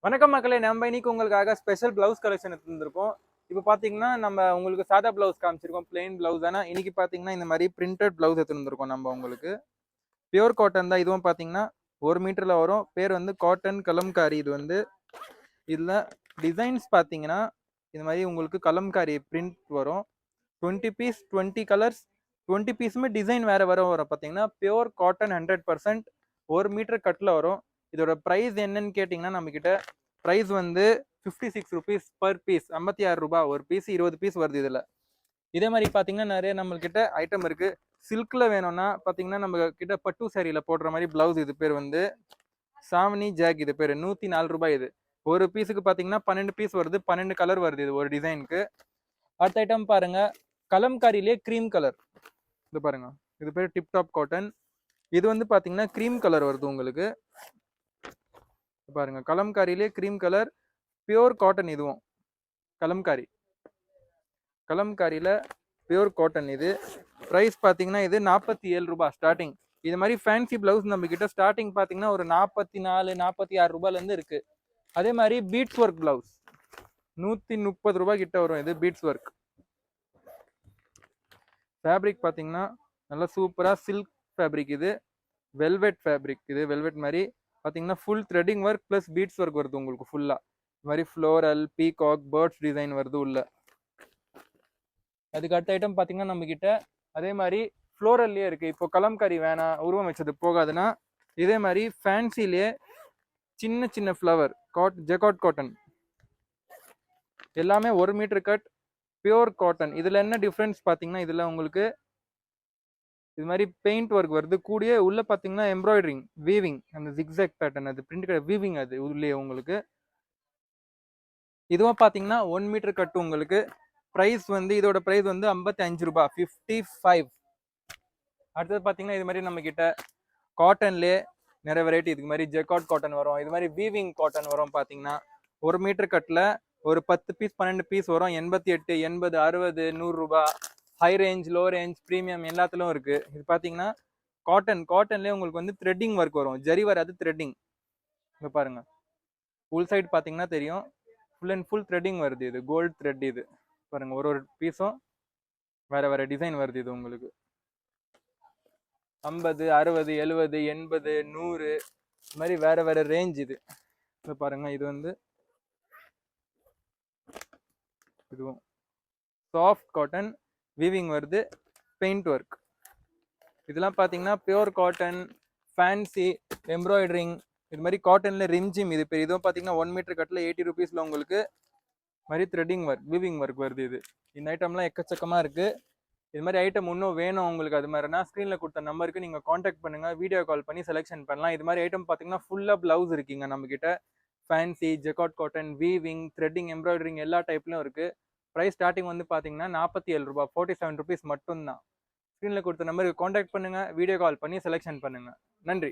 வணக்கம் மக்களே, நம்ம இன்னைக்கு உங்களுக்காக ஸ்பெஷல் பிளவுஸ் கலெக்ஷன் எடுத்துருக்கோம். இப்போ பார்த்தீங்கன்னா நம்ம உங்களுக்கு சாதா பிளவுஸ் காமிச்சிருக்கோம், பிளெயின் பிளவுஸ். ஆனால் இன்னைக்கு பார்த்தீங்கன்னா இந்த மாதிரி பிரிண்டட் பிளவுஸ் எடுத்துருக்கோம் நம்ம உங்களுக்கு. பியூர் காட்டன் தான். இதுவும் பார்த்தீங்கன்னா 1 மீட்டரில் வரும். பேர் வந்து காட்டன் கலம்காரி. இதில் டிசைன்ஸ் பார்த்தீங்கன்னா இந்த மாதிரி உங்களுக்கு கலம்காரி பிரிண்ட் வரும். 20 பீஸ் 20 கலர்ஸ், 20 பீஸுமே டிசைன் வேறு வரும். பார்த்தீங்கன்னா பியூர் காட்டன் 100%, 1 மீட்டர் கட்டில் வரும். இதோட ப்ரைஸ் என்னன்னு கேட்டிங்கன்னா நம்மக்கிட்ட ப்ரைஸ் வந்து 56 ருபீஸ் பர் பீஸ். 56 ரூபாய் ஒரு பீஸ். 20 பீஸ் வருது இதில். இதே மாதிரி பார்த்தீங்கன்னா நிறைய நம்மக்கிட்ட ஐட்டம் இருக்குது. சில்கில் வேணும்னா பார்த்தீங்கன்னா நம்ம கிட்ட பட்டு சாரியில் போடுற மாதிரி ப்ளவுஸ். இது பேர் வந்து சாவணி ஜாக். இது பேர் 104 ரூபாய். இது ஒரு பீஸுக்கு பார்த்தீங்கன்னா 12 பீஸ் வருது, 12 கலர் வருது இது ஒரு டிசைனுக்கு. அடுத்த ஐட்டம் பாருங்க, கலம்காரிலே க்ரீம் கலர். இது பாருங்க, இது பேர் டிப்டாப் காட்டன். இது வந்து பார்த்தீங்கன்னா க்ரீம் கலர் வருது உங்களுக்கு. பாருங்க, கலம்காரிலே க்ரீம் கலர், பியூர் காட்டன். இதுவும் கலம்காரியில் பியூர் காட்டன். இது ப்ரைஸ் பார்த்தீங்கன்னா இது 47 ரூபாய் ஸ்டார்டிங். இது மாதிரி ஃபேன்சி ப்ளவுஸ் நம்ம கிட்ட ஸ்டார்டிங் பார்த்தீங்கன்னா ஒரு 44 46 ரூபாயிலேருந்து இருக்குது. அதே மாதிரி பீட்ஸ் ஒர்க் ப்ளவுஸ் 130 ரூபாய் கிட்ட வரும். இது பீட்ஸ் ஒர்க். ஃபேப்ரிக் பார்த்தீங்கன்னா நல்லா சூப்பராக சில்க் ஃபேப்ரிக். இது வெல்வெட் ஃபேப்ரிக். இது வெல்வெட் மாதிரி பார்த்தீங்கன்னா full threading work plus beads work வருது உங்களுக்கு ஃபுல்லாக. இது மாதிரி ஃப்ளோரல், பீகாக், பேர்ட்ஸ் டிசைன் வருது உள்ள. அதுக்கு அடுத்த ஐட்டம் பார்த்தீங்கன்னா நம்மக்கிட்ட அதே மாதிரி ஃப்ளோரல்லே இருக்குது. இப்போ கலம்காரி வேணாம், உருவம் வச்சது போகாதுன்னா இதே மாதிரி ஃபேன்சிலே சின்ன சின்ன ஃப்ளவர் ஜெகாட் காட்டன். எல்லாமே 1 மீட்டர் கட், பியூர் காட்டன். இதில் என்ன டிஃப்ரென்ஸ் பார்த்தீங்கன்னா இதில் உங்களுக்கு இது மாதிரி பெயிண்ட் ஒர்க் வருது. கூடிய உள்ள பார்த்தீங்கன்னா எம்ப்ராய்டரிங், வீவிங், அந்த ஜிக்ஸாக் பேட்டர்ன், அது பிரிண்ட் வீவிங், அது உள்ளே உங்களுக்கு. இதுவும் பார்த்தீங்கன்னா 1 மீட்டர் கட்டு உங்களுக்கு. ப்ரைஸ் வந்து இதோட ப்ரைஸ் வந்து 55 ரூபாய், 55. அடுத்தது பார்த்தீங்கன்னா இது மாதிரி நம்ம கிட்ட காட்டன்லேயே நிறைய வெரைட்டி. இதுக்கு மாதிரி ஜெக்காட் காட்டன் வரும், இது மாதிரி வீவிங் காட்டன் வரும். பார்த்தீங்கன்னா 1 மீட்டர் கட்டில் ஒரு 10 பீஸ் 12 பீஸ் வரும். 88, 80, 60, 100 ரூபாய். High range, low range, premium எல்லாத்துலையும் இருக்குது. இது பார்த்தீங்கன்னா காட்டன்லேயே உங்களுக்கு வந்து த்ரெட்டிங் ஒர்க் வரும். ஜரி வராது, த்ரெட்டிங். இங்கே பாருங்கள், ஃபுல் சைடு பார்த்தீங்கன்னா தெரியும், ஃபுல் அண்ட் ஃபுல் த்ரெட்டிங் வருது. இது கோல்டு த்ரெட். இது பாருங்கள், ஒரு பீஸும் வேறு டிசைன் வருது. இது உங்களுக்கு 50, 60, 70, 80, 100 இது மாதிரி வேறு ரேஞ்ச். இது பாருங்கள், இது வந்து இதுவும் சாஃப்ட் காட்டன், வீவிங் வருது, பெயிண்ட் ஒர்க். இதெல்லாம் பார்த்தீங்கன்னா பியூர் காட்டன், ஃபேன்சி எம்ப்ராய்டரிங். இது மாதிரி காட்டனில் ரிம்ஜிம். இது பேர். இதுவும் பார்த்தீங்கன்னா 1 மீட்டர் கட்டில் 80 ருபீஸில் உங்களுக்கு மாதிரி த்ரெட்டிங் ஒர்க், வீவிங் ஒர்க் வருது. இந்த ஐட்டம்லாம் எக்கச்சக்கமாக இருக்குது. இது மாதிரி ஐட்டம் இன்னும் வேணும் உங்களுக்கு, அது மாதிரினா ஸ்க்ரீனில் கொடுத்த நம்பருக்கு நீங்கள் காண்டாக்ட் பண்ணுங்கள், வீடியோ கால் பண்ணி செலெக்ஷன் பண்ணலாம். இது மாதிரி ஐட்டம் பார்த்தீங்கன்னா ஃபுல்லாக ப்ளவுஸ் இருக்குங்க நம்மக்கிட்ட. Fancy, jacquard cotton, weaving, threading, embroidering எல்லா டைப்லையும் இருக்குது. ப்ரைஸ் ஸ்டார்டிங் வந்து பார்த்தீங்கன்னா 47 ரூபாய், 47 ருபீஸ் மட்டும்தான். ஸ்க்ரீனில் கொடுத்த நம்பருக்கு காண்டாக்ட் பண்ணுங்கள், வீடியோ கால் பண்ணி செலெக்ஷன் பண்ணுங்கள். நன்றி.